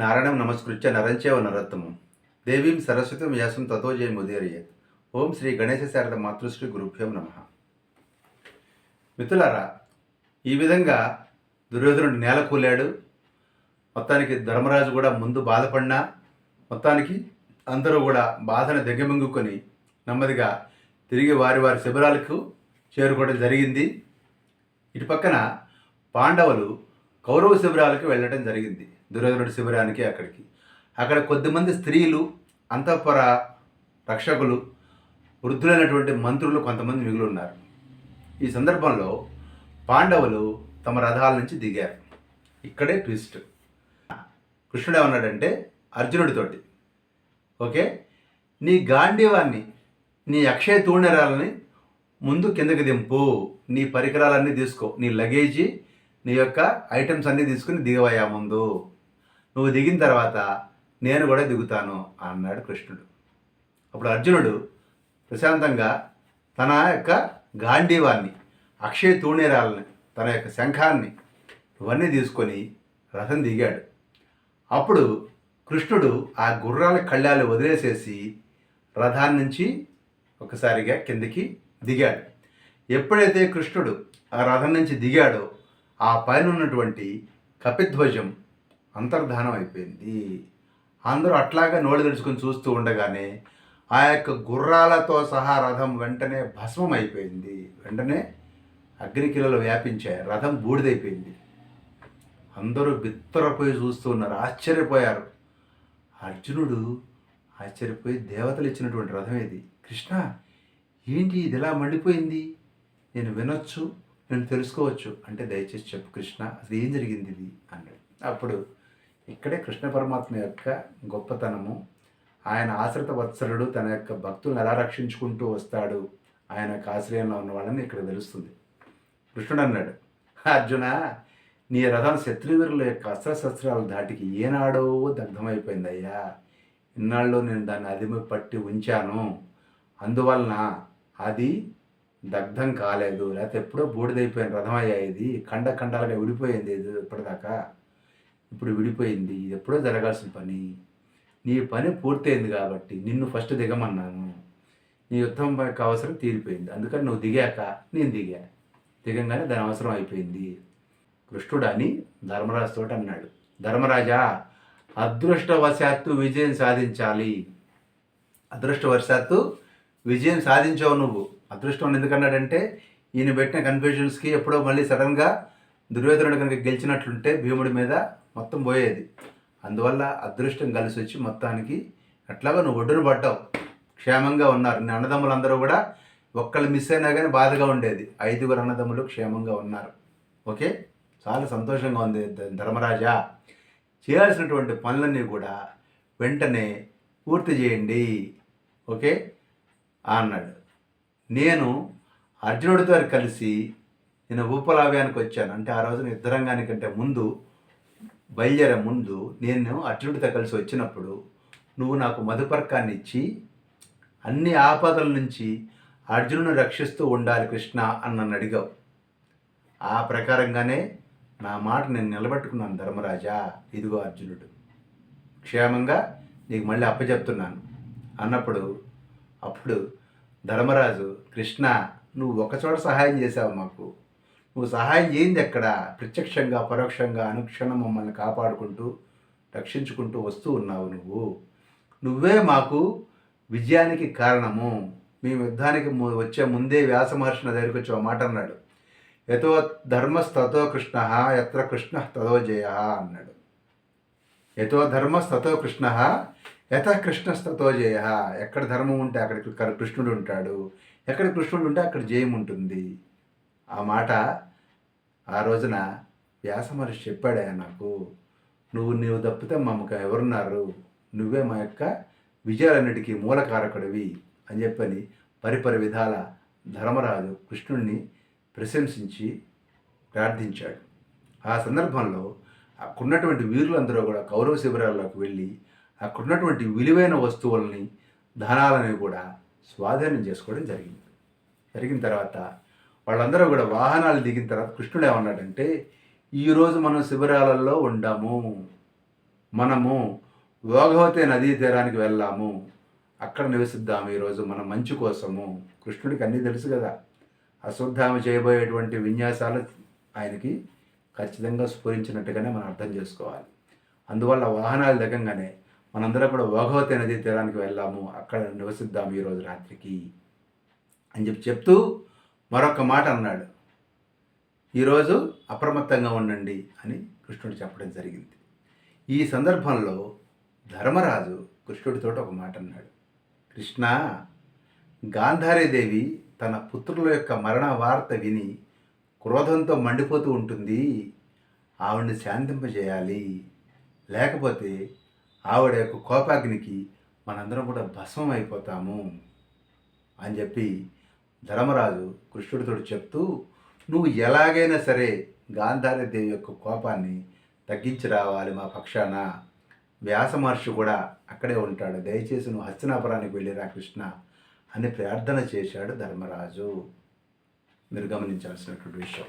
నారాయణం నమస్కృత్య నరంచేవ నరోత్తమం దేవీం సరస్వతిం వ్యాసం తతో జయముదీరయేత్. ఓం శ్రీ గణేశ శారద మాతృశ్రీ గురుభ్యం నమః. మిత్రులారా, ఈ విధంగా దుర్యోధనుడు నేల కూలాడు. మొత్తానికి ధర్మరాజు కూడా ముందు బాధపడినా మొత్తానికి అందరూ కూడా బాధను దిగమింగుకొని నెమ్మదిగా తిరిగి వారి వారి శిబిరాలకు చేరుకోవడం జరిగింది. ఇటు పక్కన పాండవులు కౌరవ శిబిరాలకు వెళ్ళడం జరిగింది. దుర్యోధనుడి శిబిరానికి అక్కడ కొద్దిమంది స్త్రీలు, అంతఃపుర రక్షకులు, వృద్ధులైనటువంటి మంత్రులు కొంతమంది మిగిలి ఉన్నారు. ఈ సందర్భంలో పాండవులు తమ రథాల నుంచి దిగారు. ఇక్కడే ట్విస్ట్. కృష్ణుడు ఏమన్నాడంటే అర్జునుడితోటి, ఓకే, నీ గాంధీవాన్ని, నీ అక్షయ తూణెరాలని ముందు కిందకి దింపు, నీ పరికరాలన్నీ తీసుకో, నీ లగేజీ, నీ యొక్క ఐటమ్స్ అన్నీ తీసుకుని దిగవయ్యా ముందు. నువ్వు దిగిన తర్వాత నేను కూడా దిగుతాను అన్నాడు కృష్ణుడు. అప్పుడు అర్జునుడు ప్రశాంతంగా తన యొక్క గాంధీవాన్ని, అక్షయ తూణీరాలని, తన యొక్క శంఖాన్ని ఇవన్నీ తీసుకొని రథం దిగాడు. అప్పుడు కృష్ణుడు ఆ గుర్రాల కళ్ళాలు వదిలేసేసి రథాన్ని నుంచి ఒకసారిగా కిందికి దిగాడు. ఎప్పుడైతే కృష్ణుడు ఆ రథం నుంచి దిగాడో ఆ పైన ఉన్నటువంటి కపిధ్వజం అంతర్ధానం అయిపోయింది. అందరూ అట్లాగా నోళ్ళు తెరుచుకొని చూస్తూ ఉండగానే ఆ యొక్క గుర్రాలతో సహా రథం వెంటనే భస్మం అయిపోయింది. వెంటనే అగ్నికిలలో వ్యాపించాయి, రథం బూడిదైపోయింది. అందరూ బిత్తరపోయి చూస్తూ ఉన్నారు, ఆశ్చర్యపోయారు. అర్జునుడు ఆశ్చర్యపోయి, దేవతలు ఇచ్చినటువంటి రథం ఇది, కృష్ణ ఏంటి ఇది ఇలా మండిపోయింది, నేను వినొచ్చు, నేను తెలుసుకోవచ్చు అంటే దయచేసి చెప్పు కృష్ణ, అసలు ఏం జరిగింది ఇది అన్నాడు. అప్పుడు ఇక్కడే కృష్ణ పరమాత్మ యొక్క గొప్పతనము, ఆయన ఆశ్రిత వత్సలుడు, తన యొక్క భక్తులను ఎలా రక్షించుకుంటూ వస్తాడు, ఆయన యొక్క ఆశ్రయంలో ఉన్న వాళ్ళని ఇక్కడ తెలుస్తుంది. కృష్ణుడు అన్నాడు, అర్జున, నీ రథం శత్రువీరుల యొక్క అస్త్రశస్త్రాలు దాటికి ఏనాడో దగ్ధమైపోయింది అయ్యా. ఇన్నాళ్ళు నేను దాన్ని అదిమి పట్టి ఉంచాను, అందువలన అది దగ్ధం కాలేదు, లేకపోతే ఎప్పుడో బూడిదైపోయిన రథం అయ్యా. ఇది ఖండాలుగా విడిపోయింది, ఇది ఇప్పటిదాకా, ఇప్పుడు విడిపోయింది, ఇది ఎప్పుడో జరగాల్సిన పని. నీ పని పూర్తయింది కాబట్టి నిన్ను ఫస్ట్ దిగమన్నాను. నీ యుద్ధం యొక్క అవసరం తీరిపోయింది, అందుకని నువ్వు దిగాక నేను దిగంగానే దాని అవసరం అయిపోయింది. కృష్ణుడు అని ధర్మరాజుతో అన్నాడు, ధర్మరాజా, అదృష్టవశాత్తు విజయం సాధించాలి. అదృష్టవశాత్తు విజయం సాధించావు నువ్వు. అదృష్టం ఎందుకన్నాడంటే ఈయన పెట్టిన కన్ఫ్యూజన్స్కి ఎప్పుడో మళ్ళీ సడన్గా దుర్యోధనుడు కనుక గెలిచినట్లుంటే భీముడి మీద మొత్తం పోయేది. అందువల్ల అదృష్టం కలిసి వచ్చి మొత్తానికి అట్లాగా నువ్వు ఒడ్డున పడ్డావు, క్షేమంగా ఉన్నారు. నీ అన్నదమ్ములందరూ కూడా ఒక్కళ్ళు మిస్ అయినా కానీ బాధగా ఉండేది. 5 అన్నదమ్ములు క్షేమంగా ఉన్నారు. ఓకే, చాలా సంతోషంగా ఉంది ధర్మరాజా. చేయాల్సినటువంటి పనులన్నీ కూడా వెంటనే పూర్తి చేయండి, ఓకే అన్నాడు. నేను అర్జునుడితో కలిసి నేను ఉపలావ్యానికి వచ్చాను. అంటే ఆ రోజున యుద్ధరంగానికంటే ముందు, బయలుదేరే ముందు నేను అర్జునుడితో కలిసి వచ్చినప్పుడు నువ్వు నాకు మధుపర్కాన్ని ఇచ్చి అన్ని ఆపదల నుంచి అర్జునుడిని రక్షిస్తూ ఉండాలి కృష్ణ అని నన్ను అడిగావు. ఆ ప్రకారంగానే నా మాట నేను నిలబెట్టుకున్నాను ధర్మరాజా. ఇదిగో అర్జునుడు క్షేమంగా నీకు మళ్ళీ అప్పచెప్తున్నాను అన్నప్పుడు, అప్పుడు ధర్మరాజు, కృష్ణ నువ్వు ఒకచోట సహాయం చేసావు మాకు, నువ్వు సహాయం చేయింది ఎక్కడ? ప్రత్యక్షంగా పరోక్షంగా అనుక్షణం మమ్మల్ని కాపాడుకుంటూ రక్షించుకుంటూ వస్తూ ఉన్నావు. నువ్వే మాకు విజయానికి కారణము. మేము యుద్ధానికి వచ్చే ముందే వ్యాస మహర్షి దగ్గరికి వచ్చి ఒక మాట అన్నాడు, యతో ధర్మస్తతో కృష్ణ యత్ర కృష్ణ తదో జయ అన్నాడు. యతో ధర్మస్తతో కృష్ణ యథ కృష్ణస్తతో జయ. ఎక్కడ ధర్మం ఉంటే అక్కడ కృష్ణుడు ఉంటాడు, ఎక్కడ కృష్ణుడు ఉంటే అక్కడ జయం ఉంటుంది. ఆ మాట ఆ రోజున వ్యాస మహర్షి చెప్పాడు నాకు. నువ్వు తప్పితే మమ్మల్ని ఎవరున్నారు, నువ్వే మా యొక్క విజయాలన్నిటికీ మూలకారకుడివి అని చెప్పని పరిపరి విధాల ధర్మరాజు కృష్ణుడిని ప్రశంసించి ప్రార్థించాడు. ఆ సందర్భంలో అక్కడున్నటువంటి వీరులందరూ కూడా కౌరవ శిబిరాల్లోకి వెళ్ళి అక్కడున్నటువంటి విలువైన వస్తువులని, ధనాలని కూడా స్వాధీనం చేసుకోవడం జరిగిన తర్వాత వాళ్ళందరూ కూడా వాహనాలు దిగిన తర్వాత కృష్ణుడు ఏమన్నాడంటే, ఈరోజు మనం శిబిరాలలో ఉండాము, మనము ఓఘవతి నదీ తీరానికి వెళ్ళాము, అక్కడ నివసిద్దాము ఈరోజు మన మంచి కోసము. కృష్ణుడికి అన్నీ తెలుసు కదా. అశ్వత్థామ చేయబోయేటువంటి విన్యాసాలు ఆయనకి ఖచ్చితంగా స్ఫురించినట్టుగానే మనం అర్థం చేసుకోవాలి. అందువల్ల వాహనాలు దిగంగానే మనందరం కూడా ఓఘవతి నదీ తీరానికి వెళ్ళాము, అక్కడ నివసిద్దాము ఈరోజు రాత్రికి అని చెప్తూ మరొక మాట అన్నాడు. ఈరోజు అప్రమత్తంగా ఉండండి అని కృష్ణుడు చెప్పడం జరిగింది. ఈ సందర్భంలో ధర్మరాజు కృష్ణుడితో ఒక మాట అన్నాడు. కృష్ణ, గాంధారీదేవి తన పుత్రుల యొక్క మరణ వార్త విని క్రోధంతో మండిపోతూ ఉంటుంది. ఆవిడ్ని శాంతింపజేయాలి, లేకపోతే ఆవిడ యొక్క కోపాగ్నికి మనందరం కూడా భస్మం అయిపోతాము అని చెప్పి ధర్మరాజు కృష్ణుడితో చెప్తూ, నువ్వు ఎలాగైనా సరే గాంధారీదేవి యొక్క కోపాన్ని తగ్గించి రావాలి మా పక్షాన. వ్యాస మహర్షి కూడా అక్కడే ఉంటాడు, దయచేసి నువ్వు హస్తినాపురానికి వెళ్ళిరా కృష్ణ అని ప్రార్థన చేశాడు ధర్మరాజు. మీరు గమనించాల్సినటువంటి విషయం,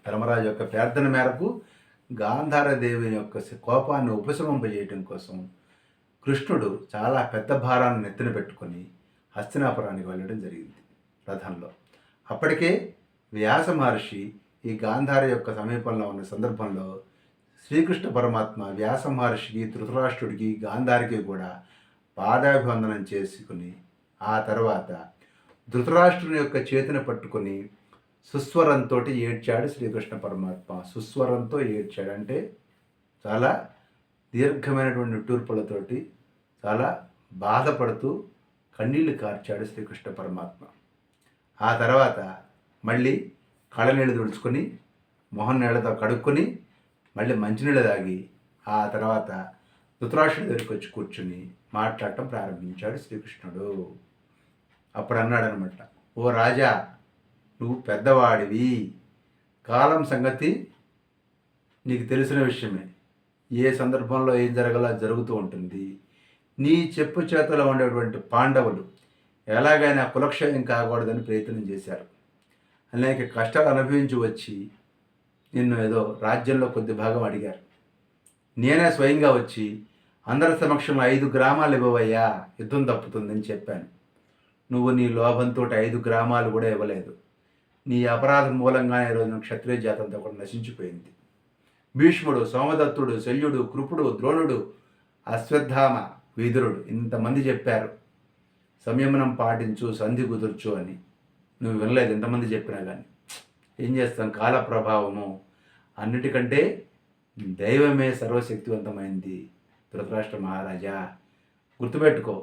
ధర్మరాజు యొక్క ప్రార్థన మేరకు గాంధారదేవి యొక్క కోపాన్ని ఉపశమింపజేయటం కోసం కృష్ణుడు చాలా పెద్ద భారాన్ని నెత్తిన పెట్టుకొని హస్తినాపురానికి వెళ్ళడం జరిగింది రథంలో. అప్పటికే వ్యాస మహర్షి ఈ గాంధారి యొక్క సమీపంలో ఉన్న సందర్భంలో శ్రీకృష్ణ పరమాత్మ వ్యాస మహర్షికి, ధృతరాష్ట్రుడికి, గాంధారికి కూడా పాదాభివందనం చేసుకుని ఆ తర్వాత ధృతరాష్ట్రుని యొక్క చేతిని పట్టుకొని సుస్వరంతో ఏడ్చాడు శ్రీకృష్ణ పరమాత్మ. సుస్వరంతో ఏడ్చాడు అంటే చాలా దీర్ఘమైనటువంటి నిట్టూర్పులతోటి చాలా బాధపడుతూ కన్నీళ్లు కార్చాడు శ్రీకృష్ణ పరమాత్మ. ఆ తర్వాత మళ్ళీ కళ్ళనీళ్ళు తుడుచుకొని మొహం నీళ్ళతో కడుక్కొని మళ్ళీ మంచినీళ్ళు తాగి ఆ తర్వాత ధృతరాష్ట్రుడి దగ్గరికి వచ్చి కూర్చుని మాట్లాడటం ప్రారంభించాడు శ్రీకృష్ణుడు. అప్పుడు అన్నాడనమాట, ఓ రాజా, నువ్వు పెద్దవాడివి, కాలం సంగతి నీకు తెలిసిన విషయమే. ఏ సందర్భంలో ఏం జరగాలో జరుగుతూ ఉంటుంది. నీ చెప్పు చేతలో ఉండేటువంటి పాండవులు ఎలాగైనా కులక్షయం కాకూడదని ప్రయత్నం చేశారు. అనేక కష్టాలు అనుభవించి వచ్చి నిన్ను ఏదో రాజ్యంలో కొద్ది భాగం అడిగారు. నేనే స్వయంగా వచ్చి అందరి సమక్షంలో 5 గ్రామాలు ఇవ్వవయ్యా, యుద్ధం తప్పుతుందని చెప్పాను. నువ్వు నీ లోభంతో 5 గ్రామాలు కూడా ఇవ్వలేదు. నీ అపరాధం మూలంగానే ఈరోజు క్షత్రియ జాతంతో కూడా నశించిపోయింది. భీష్ముడు, సోమదత్తుడు, శల్యుడు, కృపుడు, ద్రోణుడు, అశ్వత్థామ, విదురుడు ఇంతమంది చెప్పారు సంయమనం పాటించు, సంధి కుదుర్చు అని. నువ్వు వినలేదు, ఎంతమంది చెప్పినా కానీ. ఏం చేస్తాం, కాల ప్రభావము. అన్నిటికంటే దైవమే సర్వశక్తివంతమైంది ధృతరాష్ట్ర మహారాజా. గుర్తుపెట్టుకో,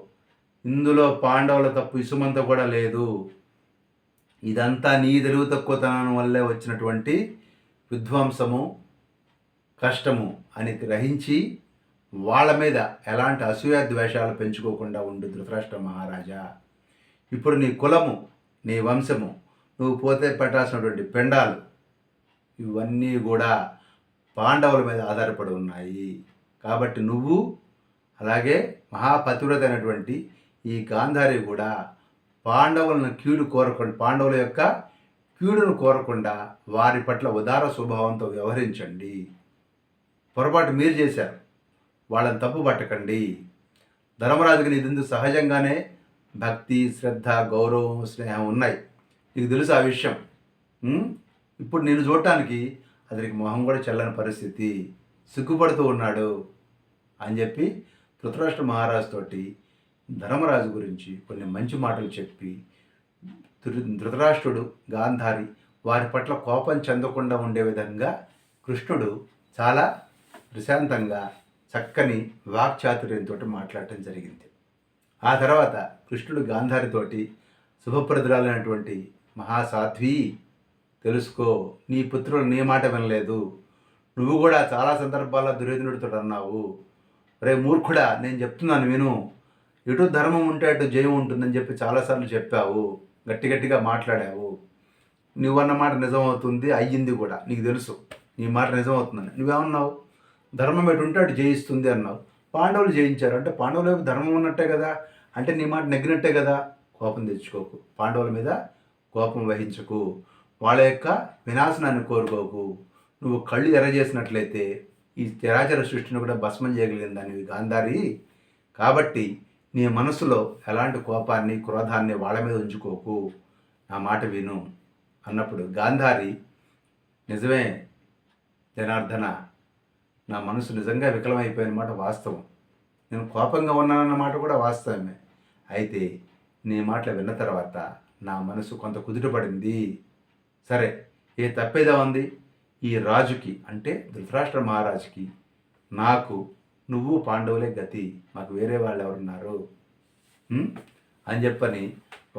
ఇందులో పాండవుల తప్పు ఇసుమంత కూడా లేదు. ఇదంతా నీ తెలివి తక్కువతనం వల్లే వచ్చినటువంటి విధ్వంసము, కష్టము అని గ్రహించి వాళ్ళ మీద ఎలాంటి అసూయ ద్వేషాలు పెంచుకోకుండా ఉండు ధృతరాష్ట్ర మహారాజా. ఇప్పుడు నీ కులము, నీ వంశము, నువ్వు పోతే పెట్టాల్సినటువంటి పెండాలు ఇవన్నీ కూడా పాండవుల మీద ఆధారపడి ఉన్నాయి. కాబట్టి నువ్వు అలాగే మహాపతివ్రత అయినటువంటి ఈ గాంధారి కూడా పాండవులను పాండవుల యొక్క కీడును కోరకుండా వారి పట్ల ఉదార స్వభావంతో వ్యవహరించండి. పొరపాటు మీరు చేశారు, వాళ్ళని తప్పు పట్టకండి. ధర్మరాజుకి నీది సహజంగానే భక్తి, శ్రద్ధ, గౌరవం, స్నేహం ఉన్నాయి. నీకు తెలుసు ఆ విషయం. ఇప్పుడు నేను చూడటానికి అతనికి మొహం కూడా చెల్లని పరిస్థితి, సిగ్గుపడుతూ ఉన్నాడు అని చెప్పి ధృతరాష్ట్ర మహారాజు తోటి ధర్మరాజు గురించి కొన్ని మంచి మాటలు చెప్పి ధృతరాష్ట్రుడు, గాంధారి వారి పట్ల కోపం చెందకుండా ఉండే విధంగా కృష్ణుడు చాలా ప్రశాంతంగా చక్కని వాక్చాతుర్యంతో మాట్లాడటం జరిగింది. ఆ తర్వాత కృష్ణుడు గాంధారితోటి, శుభప్రదురాలైనటువంటి మహాసాధ్వి, తెలుసుకో, నీ పుత్రులు నీ మాట వినలేదు. నువ్వు కూడా చాలా సందర్భాల్లో దుర్యోధనుడితో అన్నావు, రే మూర్ఖుడా, నేను చెప్తున్నాను విను, ఎటు ధర్మం ఉంటే అటు జయం ఉంటుందని చెప్పి చాలాసార్లు చెప్పావు, గట్టిగా మాట్లాడావు. నువ్వన్న మాట నిజమవుతుంది, అయ్యింది కూడా, నీకు తెలుసు నీ మాట నిజమవుతుందని. నువ్వేమన్నావు, ధర్మం ఎటు ఉంటే అటు జయిస్తుంది అన్నావు. పాండవులు జయించారు అంటే పాండవుల వైపు ధర్మం ఉన్నట్టే కదా, అంటే నీ మాట నెగ్గినట్టే కదా. కోపం తెచ్చుకోకు, పాండవుల మీద కోపం వహించకు, వాళ్ళ యొక్క వినాశనాన్ని కోరుకోకు. నువ్వు కళ్ళు ఎర్రజేసినట్లయితే ఈ చరాచర సృష్టిని కూడా భస్మం చేయగలిగిన దానివి గాంధారి. కాబట్టి నీ మనసులో ఎలాంటి కోపాన్ని క్రోధాన్ని వాళ్ళ మీద ఉంచుకోకు, నా మాట విను అన్నప్పుడు గాంధారి నిజమే జనార్దన, నా మనసు నిజంగా వికలమైపోయిన మాట వాస్తవం, నేను కోపంగా ఉన్నానన్న మాట కూడా వాస్తవమే. అయితే నీ మాటలు విన్న తర్వాత నా మనసు కొంత కుదుటపడింది. సరే, ఏ తప్పేదా ఉంది? ఈ రాజుకి అంటే ధృతరాష్ట్ర మహారాజుకి నాకు నువ్వు పాండవులే గతి, మాకు వేరే వాళ్ళు ఎవరున్నారు అని చెప్పని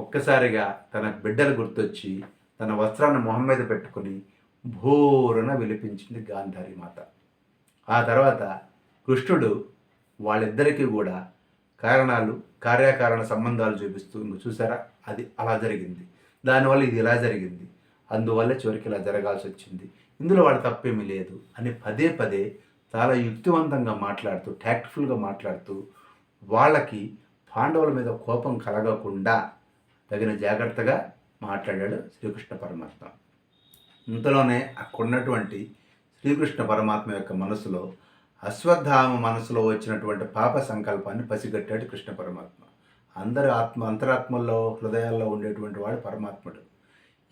ఒక్కసారిగా తన బిడ్డలు గుర్తొచ్చి తన వస్త్రాన్ని మొహం మీద పెట్టుకుని భోరున విలిపించింది గాంధారి మాత. ఆ తర్వాత కృష్ణుడు వాళ్ళిద్దరికీ కూడా కారణాలు కార్యకారణ సంబంధాలు చూపిస్తూ చూసారా, అది అలా జరిగింది, దానివల్ల ఇది ఇలా జరిగింది, అందువల్ల చివరికి ఇలా జరగాల్సి వచ్చింది, ఇందులో వాడు తప్పేమీ లేదు అని పదే పదే చాలా యుక్తివంతంగా మాట్లాడుతూ ట్యాక్ట్ఫుల్గా మాట్లాడుతూ వాళ్ళకి పాండవుల మీద కోపం కలగకుండా తగిన జాగ్రత్తగా మాట్లాడాడు శ్రీకృష్ణ పరమాత్మ. ఇంతలోనే అక్కడున్నటువంటి శ్రీకృష్ణ పరమాత్మ యొక్క మనసులో అశ్వత్థామ మనసులో వచ్చినటువంటి పాప సంకల్పాన్ని పసిగట్టాడు కృష్ణ పరమాత్మ. అందరి అంతరాత్మల్లో హృదయాల్లో ఉండేటువంటి వాడు పరమాత్ముడు.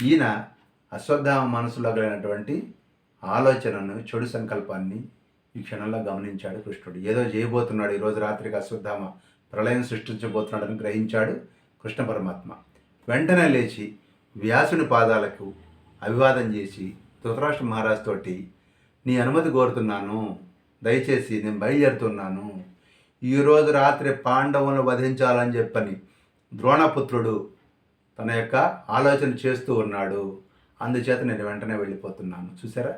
ఈయన అశ్వత్థామ మనసులో కలిగినటువంటి ఆలోచనను, చెడు సంకల్పాన్ని ఈ క్షణంలో గమనించాడు కృష్ణుడు. ఏదో చేయబోతున్నాడు, ఈరోజు రాత్రికి అశ్వత్థామ ప్రళయం సృష్టించబోతున్నాడని గ్రహించాడు కృష్ణ పరమాత్మ. వెంటనే లేచి వ్యాసుని పాదాలకు అభివాదం చేసి ధృతరాష్ట్ర మహారాజు తోటి, నీ అనుమతి కోరుతున్నాను, దయచేసి నేను బయలుదేరుతున్నాను, ఈరోజు రాత్రి పాండవులను వధించాలని చెప్పని ద్రోణపుత్రుడు తన యొక్క ఆలోచన చేస్తూ ఉన్నాడు, అందుచేత నేను వెంటనే వెళ్ళిపోతున్నాను. చూసారా,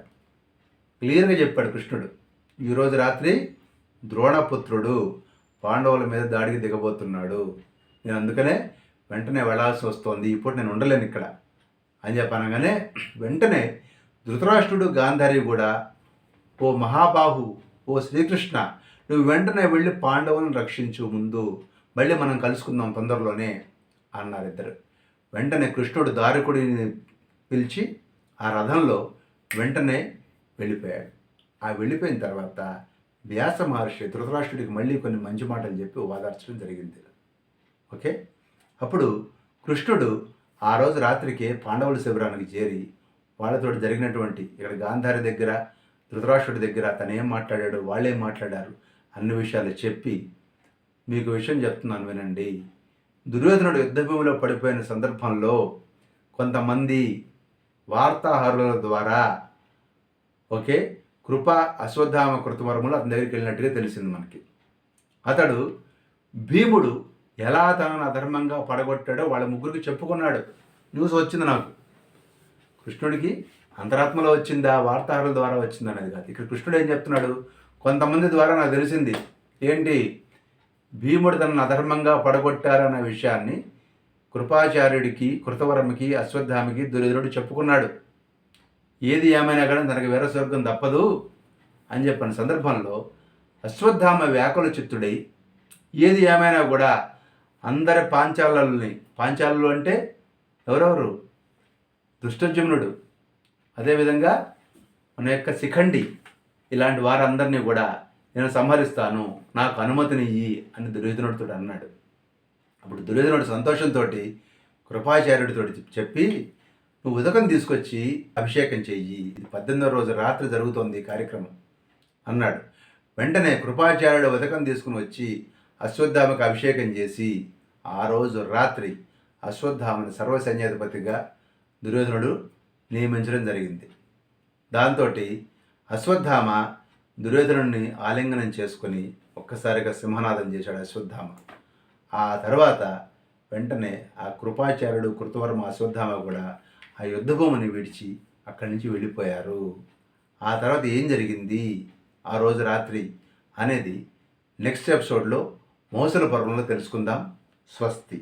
క్లియర్గా చెప్పాడు కృష్ణుడు. ఈరోజు రాత్రి ద్రోణపుత్రుడు పాండవుల మీద దాడికి దిగబోతున్నాడు, నేను అందుకనే వెంటనే వెళ్ళాల్సి వస్తోంది, ఇప్పుడు నేను ఉండలేను ఇక్కడ అని చెప్పనగానే వెంటనే ధృతరాష్ట్రుడు గాంధారి కూడా, ఓ మహాబాహు, ఓ శ్రీకృష్ణ, నువ్వు వెంటనే వెళ్ళి పాండవులను రక్షించు, ముందు మళ్ళీ మనం కలుసుకుందాం తొందరలోనే అన్నారు ఇద్దరు. వెంటనే కృష్ణుడు దారికుడిని పిలిచి ఆ రథంలో వెంటనే వెళ్ళిపోయాడు. ఆ వెళ్ళిపోయిన తర్వాత వ్యాస మహర్షి ధృతరాష్ట్రుడికి మళ్ళీ కొన్ని మంచి మాటలు చెప్పి ఓదార్చడం జరిగింది. ఓకే, అప్పుడు కృష్ణుడు ఆ రోజు రాత్రికే పాండవుల శిబిరానికి చేరి వాళ్ళతో జరిగినటువంటి ఇక్కడ గాంధారి దగ్గర ధృతరాష్ట్రుడి దగ్గర తను ఏం మాట్లాడాడు, వాళ్ళేం మాట్లాడారు అన్ని విషయాలు చెప్పి, మీకు విషయం చెప్తున్నాను వినండి. దుర్యోధనుడు యుద్ధభూమిలో పడిపోయిన సందర్భంలో కొంతమంది వార్తాహరుల ద్వారా ఓకే కృప అశ్వత్థామ కృతవర్ములు అతని దగ్గరికి వెళ్ళినట్టుగా తెలిసింది మనకి. అతడు భీముడు ఎలా తనను అధర్మంగా పడగొట్టాడో వాళ్ళ ముగ్గురికి చెప్పుకున్నాడు. న్యూస్ వచ్చింది నాకు. కృష్ణుడికి అంతరాత్మలో వచ్చిందా, వార్తాహరుల ద్వారా వచ్చిందా అనేది కాదు. ఇక్కడ కృష్ణుడు ఏం చెప్తున్నాడు, కొంతమంది ద్వారా నాకు తెలిసింది ఏంటి, భీముడు తనను అధర్మంగా పడగొట్టారన్న విషయాన్ని కృపాచార్యుడికి, కృతవర్మకి, అశ్వత్థామకి దుర్యోధనుడు చెప్పుకున్నాడు. ఏది ఏమైనా కానీ తనకు వీర స్వర్గం తప్పదు అని చెప్పిన సందర్భంలో అశ్వత్థామ వ్యాకుల చిత్తుడై ఏది ఏమైనా కూడా అందరి పాంచాలు అంటే ఎవరెవరు, దుష్టజమునుడు, అదేవిధంగా మన యొక్క శిఖండి, ఇలాంటి వారందరినీ కూడా నేను సంహరిస్తాను, నాకు అనుమతినియ్యి అని దుర్యోధనుడితో అన్నాడు. అప్పుడు దుర్యోధనుడు సంతోషంతో కృపాచార్యుడితో చెప్పి, నువ్వు ఉదకం తీసుకొచ్చి అభిషేకం చెయ్యి, ఇది 18వ రోజు రాత్రి జరుగుతోంది కార్యక్రమం అన్నాడు. వెంటనే కృపాచార్యుడు ఉదకం తీసుకుని వచ్చి అశ్వత్థామకు అభిషేకం చేసి ఆ రోజు రాత్రి అశ్వత్థామని సర్వసైన్యాధిపతిగా దుర్యోధనుడు నియమించడం జరిగింది. దాంతో అశ్వత్థామ దుర్యోధనుడిని ఆలింగనం చేసుకుని ఒక్కసారిగా సింహనాదం చేశాడు అశ్వత్థామ. ఆ తర్వాత వెంటనే ఆ కృపాచార్యుడు, కృతవర్మ, అశ్వత్థామ కూడా ఆ యుద్ధభూమిని విడిచి అక్కడి నుంచి వెళ్ళిపోయారు. ఆ తర్వాత ఏం జరిగింది ఆ రోజు రాత్రి అనేది నెక్స్ట్ ఎపిసోడ్లో మోసల పర్వంలో తెలుసుకుందాం. స్వస్తి.